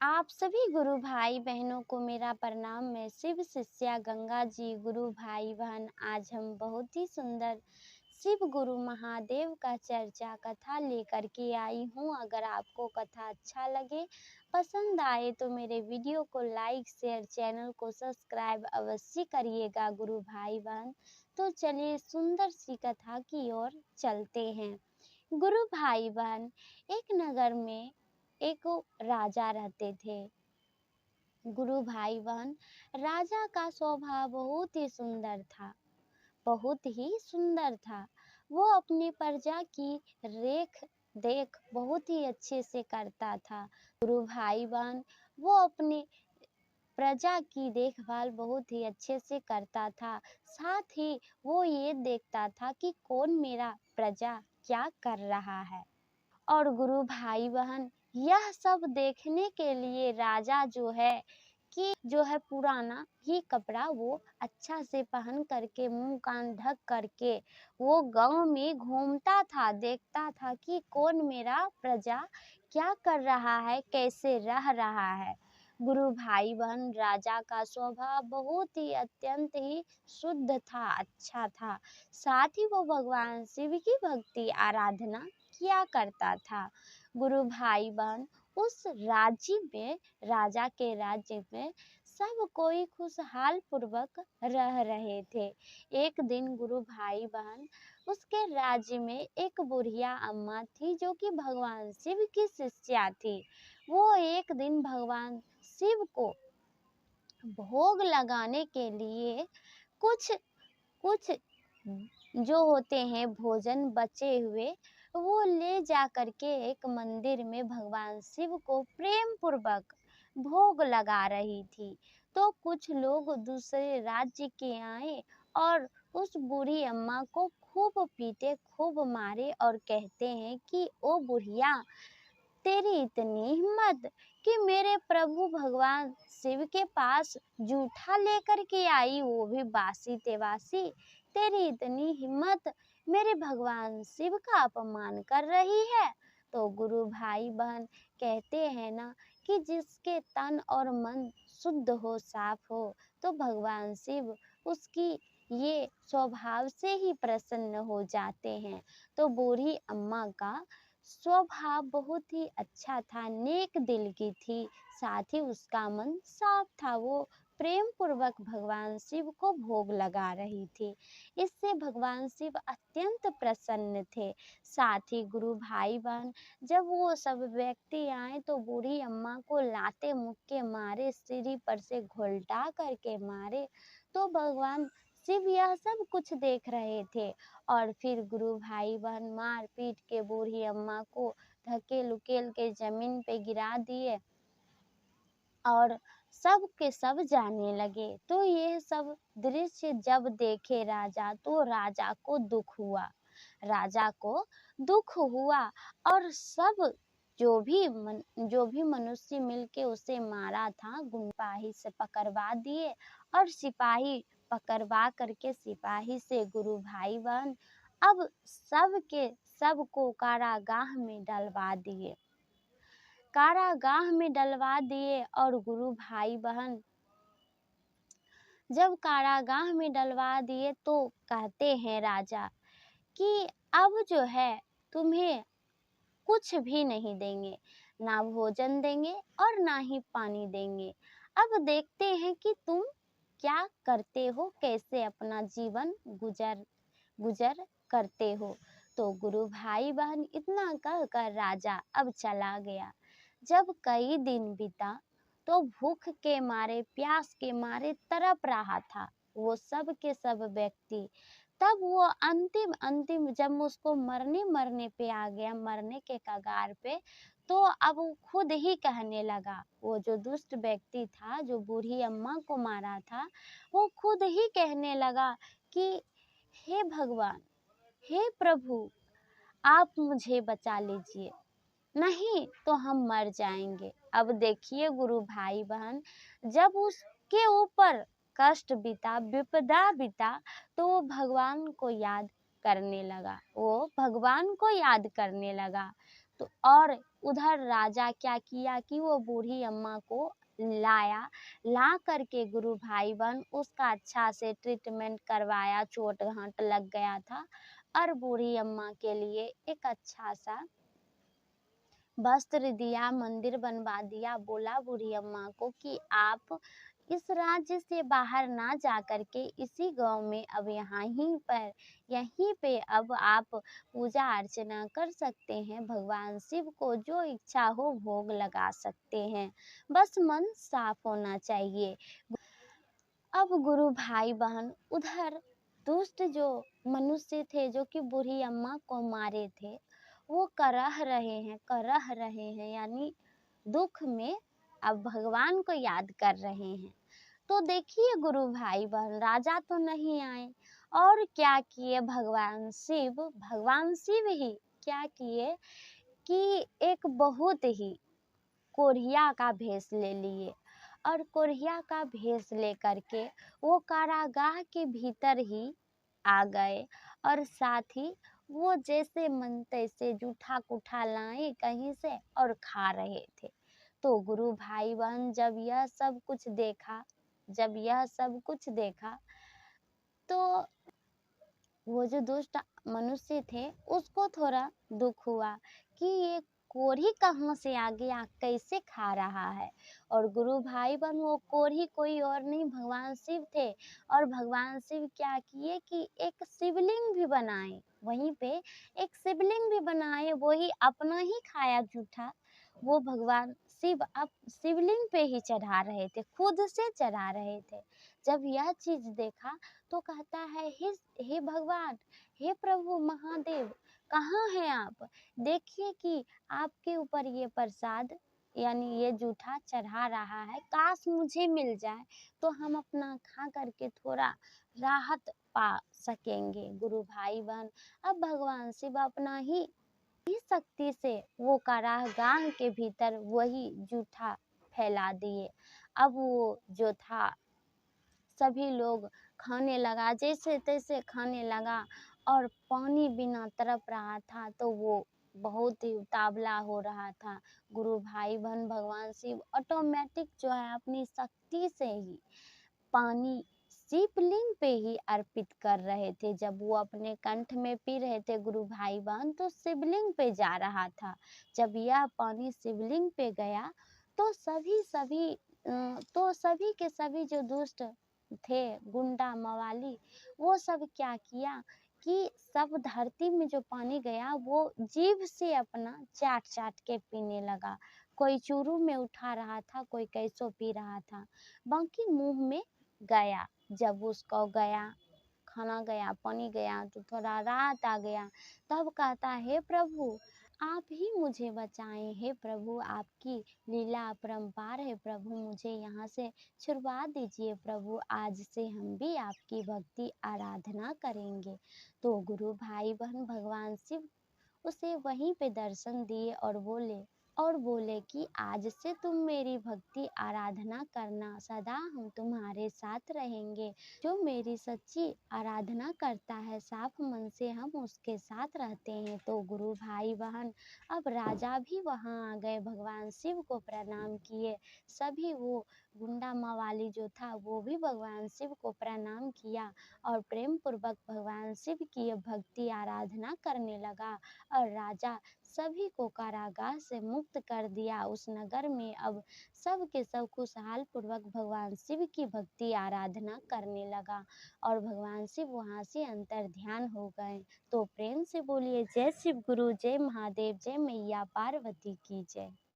आप सभी गुरु भाई बहनों को मेरा प्रणाम। मैं शिव शिष्या गंगा जी। गुरु भाई बहन, आज हम बहुत ही सुंदर शिव गुरु महादेव का चर्चा कथा लेकर के आई हूँ। अगर आपको कथा अच्छा लगे, पसंद आए तो मेरे वीडियो को लाइक शेयर, चैनल को सब्सक्राइब अवश्य करिएगा गुरु भाई बहन। तो चलिए सुंदर सी कथा की ओर चलते हैं। गुरु भाई बहन, एक नगर में एक राजा रहते थे। गुरु भाई बहन, राजा का स्वभाव बहुत ही सुंदर था, बहुत ही सुंदर था। वो अपनी प्रजा की रेख देख बहुत ही अच्छे से करता था। गुरु भाई बहन, वो अपनी प्रजा की देखभाल बहुत ही अच्छे से करता था। साथ ही वो ये देखता था कि कौन मेरा प्रजा क्या कर रहा है। और गुरु भाई बहन, यह सब देखने के लिए राजा जो है पुराना ही कपड़ा वो अच्छा से पहन करके, मुंह कान ढक करके वो गांव में घूमता था, देखता था कि कौन मेरा प्रजा क्या कर रहा है, कैसे रह रहा है। गुरु भाई बहन, राजा का स्वभाव बहुत ही अत्यंत ही शुद्ध था, अच्छा था। साथ ही वो भगवान शिव की भक्ति आराधना किया करता था। गुरु भाई बहन, उस राजा के राज्य में सब कोई खुशहाल पूर्वक रह रहे थे। एक दिन गुरु भाई बहन, उसके राज्य में एक बुढ़िया अम्मा थी जो कि भगवान शिव की शिष्या थी। वो एक दिन भगवान शिव को भोग लगाने के लिए कुछ कुछ जो होते हैं भोजन बचे हुए, वो ले जा करके एक मंदिर में भगवान शिव को प्रेम पूर्वक भोग लगा रही थी। तो कुछ लोग दूसरे राज्य के आए और उस बूढ़ी अम्मा को खूब पीटे, खूब मारे और कहते हैं कि ओ बुढ़िया, तेरी इतनी हिम्मत कि मेरे प्रभु भगवान शिव के पास जूठा लेकर के आई, वो भी बासी तेवासी। तेरी इतनी हिम्मत, मेरे भगवान शिव का अपमान कर रही है। तो गुरु भाई बहन, कहते हैं ना कि जिसके तन और मन शुद्ध हो, साफ हो, तो भगवान शिव उसकी ये स्वभाव से ही प्रसन्न हो जाते हैं। तो बूढ़ी अम्मा का स्वभाव बहुत ही अच्छा था, नेक दिल की थी। साथ ही उसका मन साफ था, वो प्रेम पूर्वक भगवान शिव को भोग लगा रही थी। इससे भगवान शिव अत्यंत प्रसन्न थे। साथ ही गुरु भाई बहन, जब वो सब व्यक्ति आए तो बूढ़ी अम्मा को लाते मुक्के मारे, सीढ़ी पर से घोलटा करके मारे। तो भगवान शिव यह सब कुछ देख रहे थे और फिर गुरु भाई बहन मार पीट के बूढ़ी अम्मा को धकेल उकेल के जमीन पे गिरा दिए और सब के सब जाने लगे। तो ये सब दृश्य जब देखे राजा, तो राजा को दुख हुआ। राजा को दुख हुआ और सब जो भी मनुष्य मिलके उसे मारा था, सिपाही से पकड़वा दिए और सिपाही पकड़वा करके सिपाही से गुरु भाई बहन अब सबको कारागाह में डलवा दिए। कारागाह में डलवा दिए और गुरु भाई बहन जब कारागाह में डलवा दिए तो कहते हैं राजा कि अब जो है तुम्हें कुछ भी नहीं देंगे, ना भोजन देंगे और ना ही पानी देंगे। अब देखते हैं कि तुम क्या करते हो, कैसे अपना जीवन गुजर गुजर करते हो। तो गुरु भाई बहन इतना कहकर राजा अब चला गया। जब कई दिन बीता तो भूख के मारे, प्यास के मारे तड़प रहा था वो सब के सब व्यक्ति। तब वो अंतिम अंतिम जब उसको मरने पे आ गया, मरने के कगार पे, तो अब वो खुद ही कहने लगा। वो जो दुष्ट व्यक्ति था, जो बूढ़ी अम्मा को मारा था, वो खुद ही कहने लगा कि हे भगवान, हे प्रभु, आप मुझे बचा लीजिए, नहीं तो हम मर जाएंगे। अब देखिए गुरु भाई बहन, जब उसके ऊपर कष्ट बीता, विपदा बीता, तो वो भगवान को याद करने लगा, वो भगवान को याद करने लगा। तो और उधर राजा क्या किया कि वो बूढ़ी अम्मा को लाया, ला करके गुरु भाई बहन उसका अच्छा से ट्रीटमेंट करवाया, चोट-घाट लग गया था और बूढ़ी अम्मा के लिए एक अच्छा-सा वस्त्र दिया, मंदिर बनवा दिया, बोला बूढ़ी अम्मा को कि आप इस राज्य से बाहर ना जा कर के इसी गाँव में अब यहीं पे अब आप पूजा अर्चना कर सकते हैं, भगवान शिव को जो इच्छा हो भोग लगा सकते हैं, बस मन साफ होना चाहिए। अब गुरु भाई बहन उधर दुष्ट जो मनुष्य थे जो कि बूढ़ी अम्मा को मारे थे, वो करह रहे हैं यानी दुख में अब भगवान को याद कर रहे हैं। तो देखिए गुरु भाई बहन राजा तो नहीं आए और क्या किए भगवान शिव ही क्या किए कि एक बहुत ही कोढ़िया का भेष ले लिए और कोढ़िया का भेष लेकर के वो कारागाह के भीतर ही आ गए और साथ ही वो जैसे मन तैसे जूठा कुठा लाए कहीं से और खा रहे थे। तो गुरु भाई बहन जब यह सब कुछ देखा तो वो जो दुष्ट मनुष्य थे उसको थोड़ा दुख हुआ कि ये कोढ़ी कहाँ से आ गया, कैसे खा रहा है। और गुरु भाई बहन वो कोढ़ी कोई और नहीं भगवान शिव थे और भगवान शिव क्या किए कि एक शिवलिंग भी बनाए, वहीं पे एक शिवलिंग भी बनाए, वही अपना ही खाया जूठा वो भगवान शिव अब शिवलिंग पे ही चढ़ा रहे थे, खुद से चढ़ा रहे थे। जब यह चीज देखा तो कहता है हे भगवान, हे प्रभु महादेव, कहाँ हैं आप? देखिए कि आपके ऊपर ये प्रसाद यानी ये जूठा चढ़ा रहा है, काश मुझे मिल जाए तो हम अपना खा करके थोड़ा राहत पा सकेंगे। गुरु भाई बहन अब भगवान शिव अपना ही शक्ति से वो कारागाह के भीतर वही जूठा फैला दिए। अब वो जो था सभी लोग खाने लगा, जैसे तैसे खाने लगा और पानी बिना तड़प रहा था तो वो बहुत ही उतावला हो रहा था। गुरु भाई बहन भगवान शिव ऑटोमेटिक जो है अपनी शक्ति से ही पानी शिवलिंग पे ही अर्पित कर रहे थे। जब वो अपने कंठ में पी रहे थे गुरु भाई बहन तो शिवलिंग पे जा रहा था। जब यह पानी शिवलिंग पे गया तो सभी के सभी जो दुष्ट थे गुंडा मवाली वो सब क्या किया कि सब धरती में जो पानी गया वो जीभ से अपना चाट चाट के पीने लगा। कोई चूरू में उठा रहा था, कोई कैसो पी रहा था, बाकी मुंह में गया। जब उसको गया खाना गया पानी गया तो थोड़ा राहत आ गया। तब कहता हे प्रभु आप ही मुझे बचाएं, हे प्रभु आपकी लीला अपरंपार है प्रभु, मुझे यहाँ से छुड़वा दीजिए प्रभु, आज से हम भी आपकी भक्ति आराधना करेंगे। तो गुरु भाई बहन भगवान शिव उसे वहीं पे दर्शन दिए और बोले कि आज से तुम मेरी भक्ति आराधना करना, सदा हम तुम्हारे साथ रहेंगे। जो मेरी सच्ची आराधना करता है साफ मन से हम उसके साथ रहते हैं। तो गुरु भाई बहन अब राजा भी वहाँ आ गए, भगवान शिव को प्रणाम किए। सभी वो गुंडा मवाली जो था वो भी भगवान शिव को प्रणाम किया और प्रेम पूर्वक भगवान शिव की भक्ति आराधना करने लगा और राजा सभी को कारागाह से मुक्त कर दिया। उस नगर में अब सब के सब खुशहाल पूर्वक भगवान शिव की भक्ति आराधना करने लगा और भगवान शिव वहाँ से अंतर ध्यान हो गए। तो प्रेम से बोलिए जय शिव गुरु, जय महादेव, जय मैया पार्वती की जय।